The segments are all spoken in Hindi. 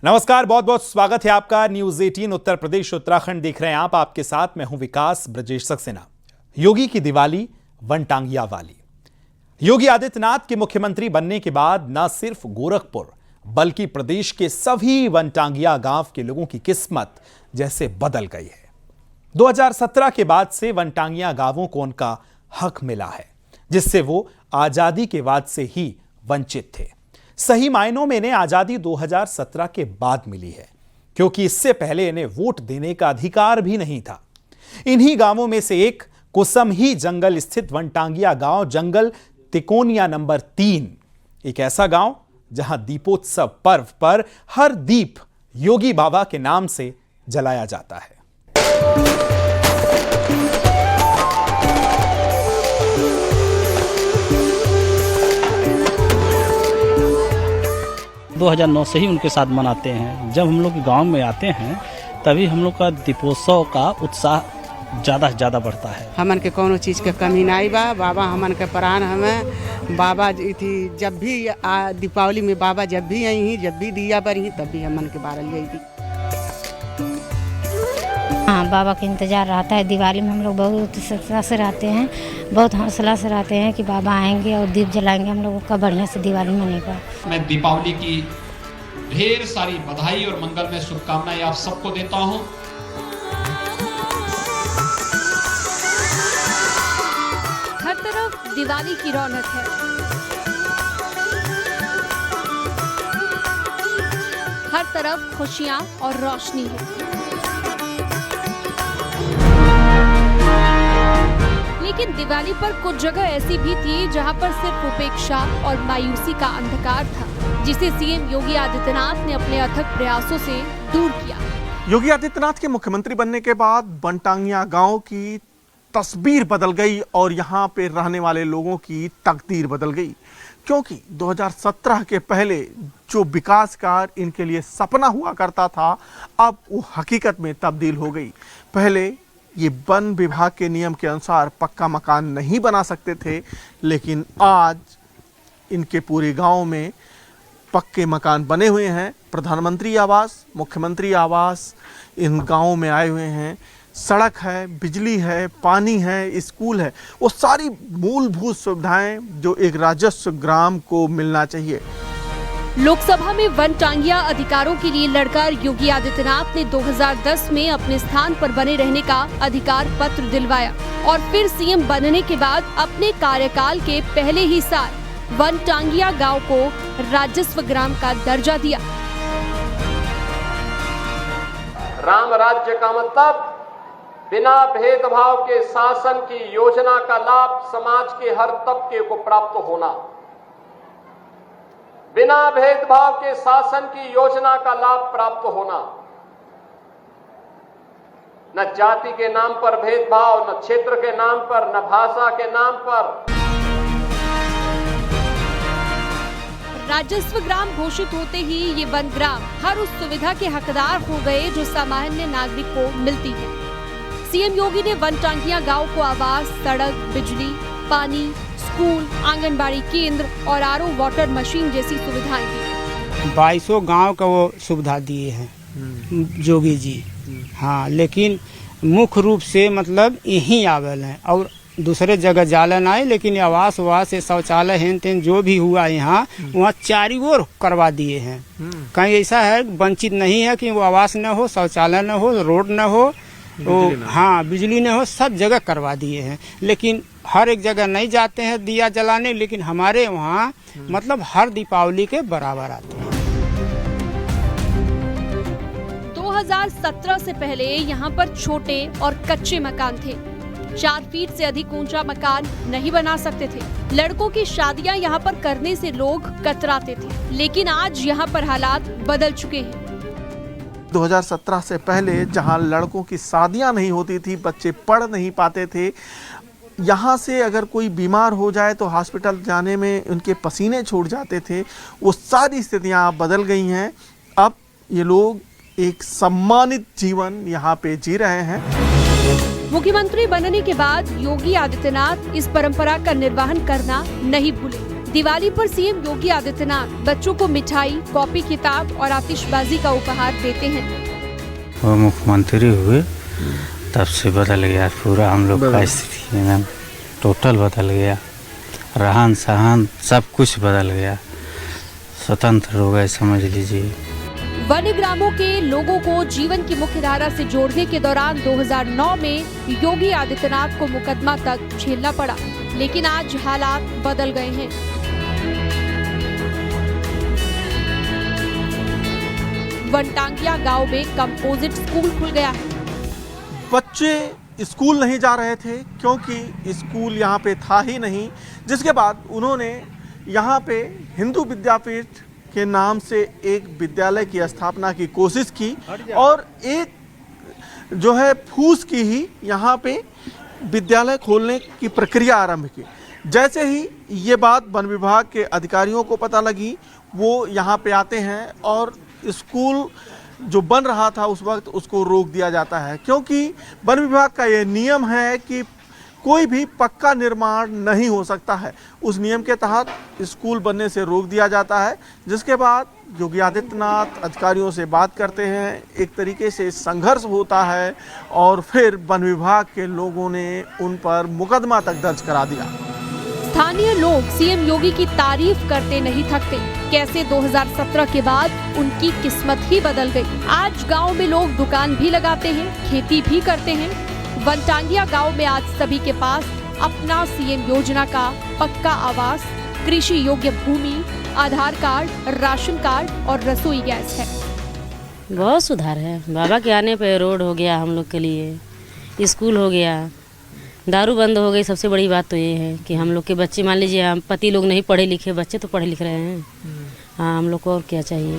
नमस्कार, बहुत बहुत स्वागत है आपका। न्यूज 18 उत्तर प्रदेश उत्तराखंड देख रहे हैं आप। आपके साथ मैं हूं विकास ब्रजेश सक्सेना। योगी की दिवाली वनटांगिया वाली। योगी आदित्यनाथ के मुख्यमंत्री बनने के बाद न सिर्फ गोरखपुर बल्कि प्रदेश के सभी वनटांगिया गांव के लोगों की किस्मत जैसे बदल गई है। 2017 के बाद से वनटांगिया गांवों को उनका हक मिला है, जिससे वो आजादी के बाद से ही वंचित थे। सही मायनों में इन्हें आजादी 2017 के बाद मिली है, क्योंकि इससे पहले इन्हें वोट देने का अधिकार भी नहीं था। इन्हीं गांवों में से एक कुसमही जंगल स्थित वनटांगिया गांव जंगल तिकोनिया नंबर 3, एक ऐसा गांव जहां दीपोत्सव पर्व पर हर दीप योगी बाबा के नाम से जलाया जाता है। 2009 से ही उनके साथ मनाते हैं। जब हम लोग गांव में आते हैं तभी हम लोग का दीपोत्सव का उत्साह ज़्यादा से ज़्यादा बढ़ता है। हमन के कोनो चीज़ के कमी नहीं बा। बाबा हमन के प्राण हमें बाबा जी थी। जब भी दीपावली में बाबा जब भी आई ही, जब भी दिया पर ही, तब भी हमन के बारल गई थी। हाँ, बाबा का इंतज़ार रहता है। दिवाली में हम लोग बहुत उत्साह से रहते हैं, बहुत हौसला से रहते हैं कि बाबा आएंगे और दीप जलाएंगे। हम लोगों का बढ़िया से दिवाली मनेगा। मैं दीपावली की ढेर सारी बधाई और मंगलमय शुभकामनाएं आप सबको देता हूं। हर तरफ दिवाली की रौनक है। हर तरफ खुशियां और रोशनी है। लेकिन दिवाली पर कुछ जगह ऐसी भी थी जहां पर सिर्फ उपेक्षा और मायूसी का अंधकार था, जिसे सीएम योगी आदित्यनाथ ने अपने अथक प्रयासों से दूर किया। योगी आदित्यनाथ के मुख्यमंत्री बनने के बाद वनटांगिया गांव की तस्वीर बदल गई और यहाँ पे रहने वाले लोगों की तकदीर बदल गई, क्योंकि 2017 के पहले जो विकास कार्य इनके लिए सपना हुआ करता था, अब वो हकीकत में तब्दील हो गई। पहले ये वन विभाग के नियम के अनुसार पक्का मकान नहीं बना सकते थे, लेकिन आज इनके पूरे गांव में पक्के मकान बने हुए हैं। प्रधानमंत्री आवास, मुख्यमंत्री आवास इन गांवों में आए हुए हैं। सड़क है, बिजली है, पानी है, स्कूल है, वो सारी मूलभूत सुविधाएं जो एक राजस्व ग्राम को मिलना चाहिए। लोकसभा में वनटांगिया अधिकारों के लिए लड़कर योगी आदित्यनाथ ने 2010 में अपने स्थान पर बने रहने का अधिकार पत्र दिलवाया और फिर सीएम बनने के बाद अपने कार्यकाल के पहले ही साल वनटांगिया गांव को राजस्व ग्राम का दर्जा दिया। राम राज्य का मतलब बिना भेदभाव के शासन की योजना का लाभ समाज के हर तबके को प्राप्त होना। बिना भेदभाव के शासन की योजना का लाभ प्राप्त होना। न जाति के नाम पर भेदभाव, न क्षेत्र के नाम पर, न भाषा के नाम पर। राजस्व ग्राम घोषित होते ही ये वन ग्राम हर उस सुविधा के हकदार हो गए जो सामान्य नागरिक को मिलती है। सीएम योगी ने वनटांगिया गांव को आवास, सड़क, बिजली, पानी, स्कूल, आंगनबाड़ी केंद्र और आरओ वाटर मशीन जैसी सुविधाएं दी। 2200 गांव का वो सुविधा दिए हैं योगी जी। हाँ, लेकिन मुख्य रूप से मतलब यहीं आवेल हैं और दूसरे जगह जालन आए, लेकिन आवास से शौचालय हेन तेन जो भी हुआ यहाँ वहाँ चारों ओर करवा दिए हैं। कहीं ऐसा है वंचित नहीं है कि वो आवास न हो, शौचालय न हो, रोड न हो, हाँ बिजली न हो, सब जगह करवा दिए हैं। लेकिन हर एक जगह नहीं जाते हैं दिया जलाने, लेकिन हमारे वहाँ मतलब हर दीपावली के बराबर आते हैं। 2017 से पहले यहाँ पर छोटे और कच्चे मकान थे। 4 फीट से अधिक ऊंचा मकान नहीं बना सकते थे। लड़कों की शादियाँ यहाँ पर करने से लोग कतराते थे, लेकिन आज यहाँ पर हालात बदल चुके हैं। 2017 से पहले जहां लड़कों की शादियां नहीं होती थी, बच्चे पढ़ नहीं पाते थे, यहाँ से अगर कोई बीमार हो जाए तो हॉस्पिटल जाने में उनके पसीने छूट जाते थे। वो सारी स्थितियाँ बदल गई हैं। अब ये लोग एक सम्मानित जीवन यहाँ पे जी रहे हैं। मुख्यमंत्री बनने के बाद योगी आदित्यनाथ इस परंपरा का निर्वहन करना नहीं भूले। दिवाली पर सीएम योगी आदित्यनाथ बच्चों को मिठाई, कॉपी किताब और आतिशबाजी का उपहार देते हैं। वो मुख्यमंत्री हुए तब से बदल गया पूरा हम लोग का स्थिति, एकदम टोटल बदल गया, रहन सहन सब कुछ बदल गया, स्वतंत्र हो गए समझ लीजिए। वन्य ग्रामों के लोगों को जीवन की मुख्य धारा से जोड़ने के दौरान 2009 में योगी आदित्यनाथ को मुकदमा तक झेलना पड़ा, लेकिन आज हालात बदल गए हैं। वनटांगिया गांव में कंपोजिट स्कूल खुल गया है। बच्चे स्कूल नहीं जा रहे थे क्योंकि स्कूल यहाँ पे था ही नहीं, जिसके बाद उन्होंने यहाँ पे हिंदू विद्यापीठ के नाम से एक विद्यालय की स्थापना की कोशिश की और एक जो है फूस की ही यहाँ पे विद्यालय खोलने की प्रक्रिया आरंभ की। जैसे ही ये बात वन विभाग के अधिकारियों को पता लगी, वो यहाँ पे आते हैं और स्कूल जो बन रहा था उस वक्त उसको रोक दिया जाता है, क्योंकि वन विभाग का ये नियम है कि कोई भी पक्का निर्माण नहीं हो सकता है। उस नियम के तहत स्कूल बनने से रोक दिया जाता है, जिसके बाद योगी आदित्यनाथ अधिकारियों से बात करते हैं, एक तरीके से संघर्ष होता है और फिर वन विभाग के लोगों ने उन पर मुकदमा तक दर्ज करा दिया। स्थानीय लोग सीएम योगी की तारीफ करते नहीं थकते। कैसे 2017 के बाद उनकी किस्मत ही बदल गई। आज गांव में लोग दुकान भी लगाते हैं, खेती भी करते हैं। वनटांगिया गांव में आज सभी के पास अपना सीएम योजना का पक्का आवास, कृषि योग्य भूमि, आधार कार्ड, राशन कार्ड और रसोई गैस है। बहुत सुधार है। बाबा के आने पे रोड हो गया हम लोग के लिए, स्कूल हो गया, दारू बंद हो गई। सबसे बड़ी बात तो ये है कि हम लोग के बच्चे, मान लीजिए हम पति लोग नहीं पढ़े लिखे, बच्चे तो पढ़े लिख रहे हैं। हाँ, हम लोग को और क्या चाहिए।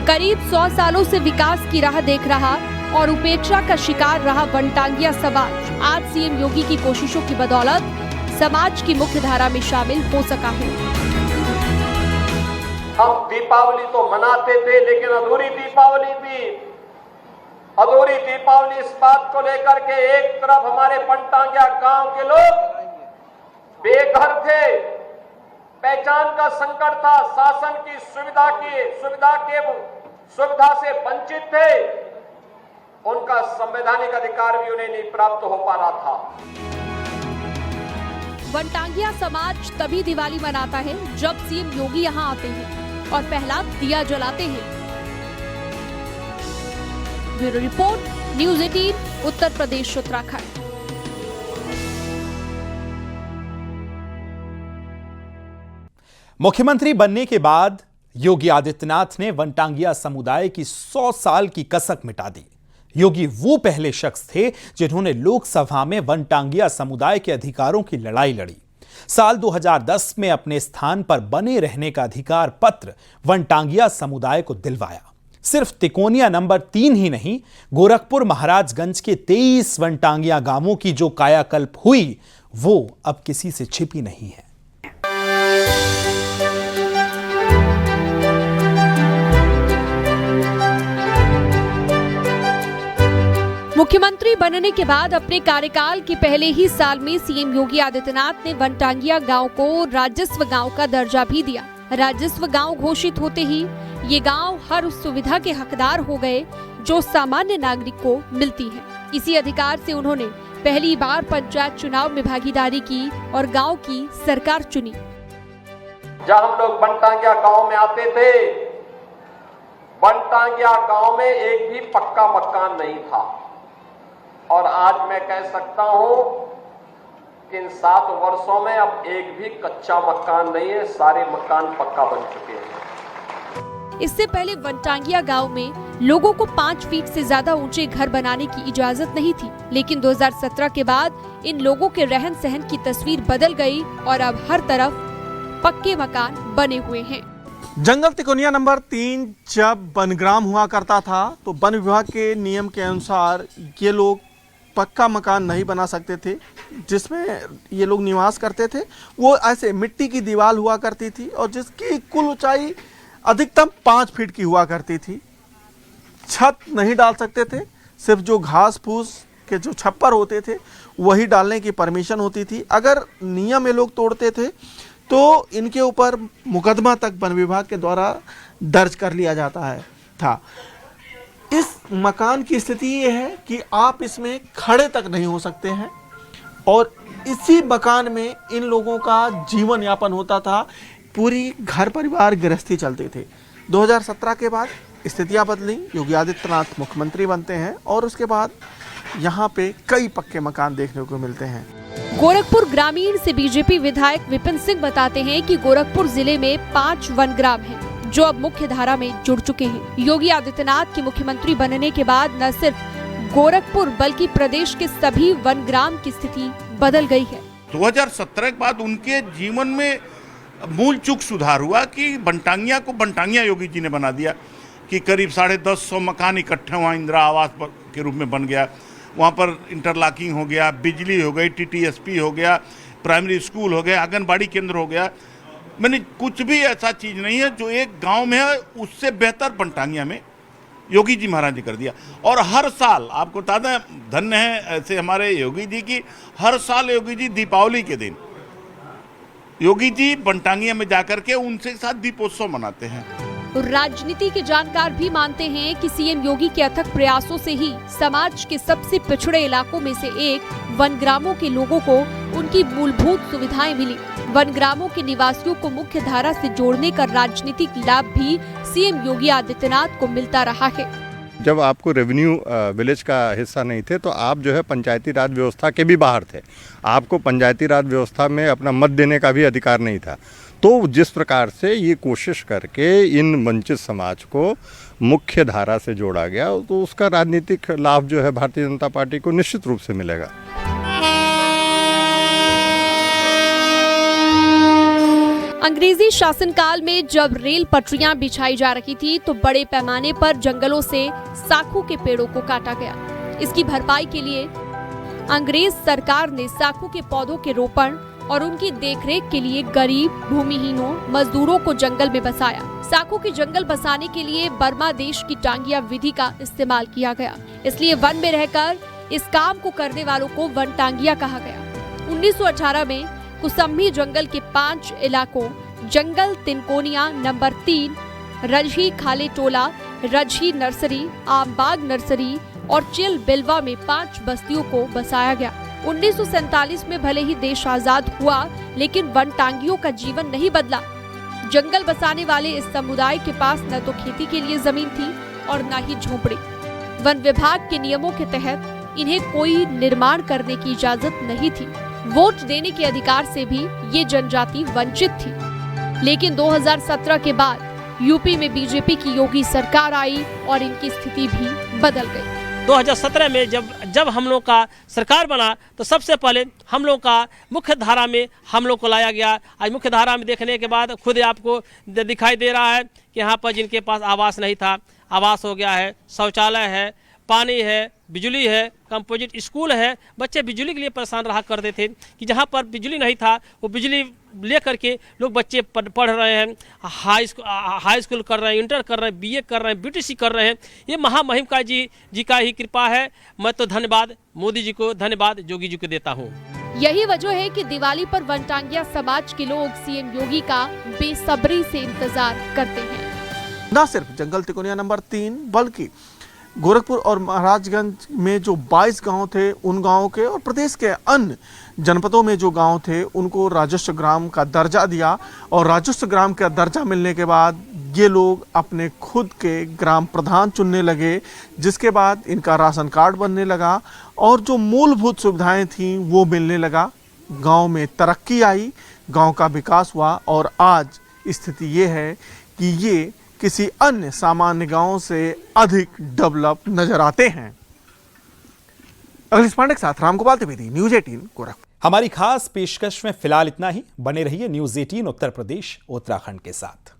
करीब 100 सालों से विकास की राह देख रहा और उपेक्षा का शिकार रहा वनटांगिया समाज आज सीएम योगी की कोशिशों की बदौलत समाज की मुख्य धारा में शामिल हो सका है। हम दीपावली तो मनाते थे, लेकिन अधूरी दीपावली थी। अधूरी दीपावली इस बात को लेकर के एक तरफ हमारे वनटांगिया गांव के लोग बेघर थे, पहचान का संकट था, शासन की सुविधा से वंचित थे, उनका संवैधानिक अधिकार भी उन्हें नहीं प्राप्त हो पा रहा था। वनटांगिया समाज तभी दिवाली मनाता है जब सीएम योगी यहां आते हैं और पहला दिया जलाते हैं। Bureau report, news 18, Uttar Pradesh, Uttarakhand. मुख्यमंत्री बनने के बाद योगी आदित्यनाथ ने वनटांगिया समुदाय की 100 साल की कसक मिटा दी। योगी वो पहले शख्स थे जिन्होंने लोकसभा में वनटांगिया समुदाय के अधिकारों की लड़ाई लड़ी। साल 2010 में अपने स्थान पर बने रहने का अधिकार पत्र वनटांगिया समुदाय को दिलवाया। सिर्फ तिकोनिया नंबर 3 ही नहीं, गोरखपुर महाराजगंज के 23 वनटांगिया गांवों की जो कायाकल्प हुई वो अब किसी से छिपी नहीं है। मुख्यमंत्री बनने के बाद अपने कार्यकाल के पहले ही साल में सीएम योगी आदित्यनाथ ने वनटांगिया गांव को राजस्व गांव का दर्जा भी दिया। राजस्व गांव घोषित होते ही ये गांव हर उस सुविधा के हकदार हो गए जो सामान्य नागरिक को मिलती है। इसी अधिकार से उन्होंने पहली बार पंचायत चुनाव में भागीदारी की और गांव की सरकार चुनी। जब हम लोग वनटांगिया गांव में आते थे, वनटांगिया गांव में एक भी पक्का मकान नहीं था और आज मैं कह सकता हूं कि इन 7 वर्षों में अब एक भी कच्चा मकान नहीं है, सारे मकान पक्का बन चुके हैं। इससे पहले वनटांगिया गांव में लोगों को 5 फीट से ज्यादा ऊंचे घर बनाने की इजाजत नहीं थी, लेकिन 2017 के बाद इन लोगों के रहन सहन की तस्वीर बदल गई और अब हर तरफ पक्के मकान बने हुए हैं। जंगल तिकोनिया नंबर 3 जब वनग्राम हुआ करता था तो वन विभाग के नियम के अनुसार ये लोग पक्का मकान नहीं बना सकते थे। जिसमें ये लोग निवास करते थे वो ऐसे मिट्टी की दीवार हुआ करती थी और जिसकी कुल ऊंचाई अधिकतम 5 फीट की हुआ करती थी। छत नहीं डाल सकते थे, सिर्फ जो घास फूस के जो छप्पर होते थे वही डालने की परमिशन होती थी। अगर नियम ये लोग तोड़ते थे तो इनके ऊपर मुकदमा तक वन विभाग के द्वारा दर्ज कर लिया जाता है था। इस मकान की स्थिति ये है कि आप इसमें खड़े तक नहीं हो सकते हैं और इसी मकान में इन लोगों का जीवन यापन होता था। पूरी घर परिवार गृहस्थी चलते थे। 2017 के बाद स्थितियां बदली, योगी आदित्यनाथ मुख्यमंत्री बनते हैं और उसके बाद यहाँ पे कई पक्के मकान देखने को मिलते हैं। गोरखपुर ग्रामीण से बीजेपी विधायक विपिन सिंह बताते हैं कि गोरखपुर जिले में 5 वनग्राम हैं जो अब मुख्य धारा में जुड़ चुके हैं। योगी आदित्यनाथ के मुख्यमंत्री बनने के बाद न सिर्फ गोरखपुर बल्कि प्रदेश के सभी वनग्राम की स्थिति बदल गई है। 2017 के बाद उनके जीवन में मूल चूक सुधार हुआ कि वनटांगिया को वनटांगिया योगी जी ने बना दिया कि करीब 150 मकान इकट्ठे वहाँ इंदिरा आवास के रूप में बन गया। वहाँ पर इंटरलॉकिंग हो गया, बिजली हो गई, टीटीएसपी हो गया, प्राइमरी स्कूल हो गया, आंगनबाड़ी केंद्र हो गया। मैंने कुछ भी ऐसा चीज़ नहीं है जो एक गांव में है उससे बेहतर वनटांगिया में योगी जी महाराज ने कर दिया। और हर साल आपको बता दें, धन्य है ऐसे हमारे योगी जी की, हर साल योगी जी दीपावली के दिन योगी जी वनटांगिया में जाकर के उनसे साथ दीपोत्सव मनाते हैं। राजनीति के जानकार भी मानते हैं कि सीएम योगी के अथक प्रयासों से ही समाज के सबसे पिछड़े इलाकों में से एक वनग्रामों के लोगों को उनकी मूलभूत सुविधाएं मिली। वनग्रामों के निवासियों को मुख्य धारा से जोड़ने का राजनीतिक लाभ भी सीएम योगी आदित्यनाथ को मिलता रहा है। जब आपको रेवेन्यू विलेज का हिस्सा नहीं थे तो आप जो है पंचायती राज व्यवस्था के भी बाहर थे। आपको पंचायती राज व्यवस्था में अपना मत देने का भी अधिकार नहीं था। तो जिस प्रकार से ये कोशिश करके इन वंचित समाज को मुख्य धारा से जोड़ा गया तो उसका राजनीतिक लाभ जो है भारतीय जनता पार्टी को निश्चित रूप से मिलेगा। अंग्रेजी शासनकाल में जब रेल पटरियां बिछाई जा रही थी तो बड़े पैमाने पर जंगलों से साखू के पेड़ों को काटा गया। इसकी भरपाई के लिए अंग्रेज सरकार ने साखू के पौधों के रोपण और उनकी देखरेख के लिए गरीब भूमिहीनों मजदूरों को जंगल में बसाया। साखू के जंगल बसाने के लिए बर्मा देश की टांगिया विधि का इस्तेमाल किया गया, इसलिए वन में रहकर इस काम को करने वालों को वन टांगिया कहा गया। 1918 में कुसम्भी जंगल के 5 इलाकों जंगल तिनकोनिया नंबर 3, रजही खाले टोला, रजही नर्सरी, आमबाग नर्सरी और चिल बिलवा में 5 बस्तियों को बसाया गया। 1947 में भले ही देश आजाद हुआ लेकिन वनटांगियों का जीवन नहीं बदला। जंगल बसाने वाले इस समुदाय के पास न तो खेती के लिए जमीन थी और न ही झोपड़ी। वन विभाग के नियमों के तहत इन्हें कोई निर्माण करने की इजाजत नहीं थी। वोट देने के अधिकार से भी ये जनजाति वंचित थी। लेकिन 2017 के बाद यूपी में बीजेपी की योगी सरकार आई और इनकी स्थिति भी बदल गई। 2017 में जब हम लोग का सरकार बना तो सबसे पहले हम लोग का मुख्य धारा में हम लोग को लाया गया। आज मुख्य धारा में देखने के बाद खुद आपको दिखाई दे रहा है कि यहाँ पर जिनके पास आवास नहीं था, आवास हो गया है, शौचालय है, पानी है, बिजली है, कंपोजिट स्कूल है। बच्चे बिजली के लिए परेशान रहा करते थे कि जहाँ पर बिजली नहीं था वो बिजली ले करके लोग बच्चे पढ़ रहे हैं, हाई स्कूल कर रहे हैं, इंटर कर रहे हैं, बीए कर रहे हैं, बीटीसी कर रहे हैं। ये महामहिम का जी का ही कृपा है। मैं तो धन्यवाद मोदी जी को, धन्यवाद योगी जी को देता हूँ। यही वजह है कि दिवाली पर वनटांगिया समाज के लोग सीएम योगी का बेसब्री से इंतजार करते हैं। न सिर्फ जंगल तिकोनिया नंबर 3 बल्कि गोरखपुर और महाराजगंज में जो 22 गांव थे उन गांवों के और प्रदेश के अन्य जनपदों में जो गांव थे उनको राजस्व ग्राम का दर्जा दिया। और राजस्व ग्राम का दर्जा मिलने के बाद ये लोग अपने खुद के ग्राम प्रधान चुनने लगे, जिसके बाद इनका राशन कार्ड बनने लगा और जो मूलभूत सुविधाएं थीं वो मिलने लगा। गांव में तरक्की आई, गांव का विकास हुआ और आज स्थिति ये है कि ये किसी अन्य सामान्य गांव से अधिक डेवलप नजर आते हैं। अखिलेश पांडे के साथ रामगोपाल त्रिवेदी, न्यूज़ 18 गोरखपुर। हमारी खास पेशकश में फिलहाल इतना ही। बने रहिए न्यूज़ 18 उत्तर प्रदेश उत्तराखंड के साथ।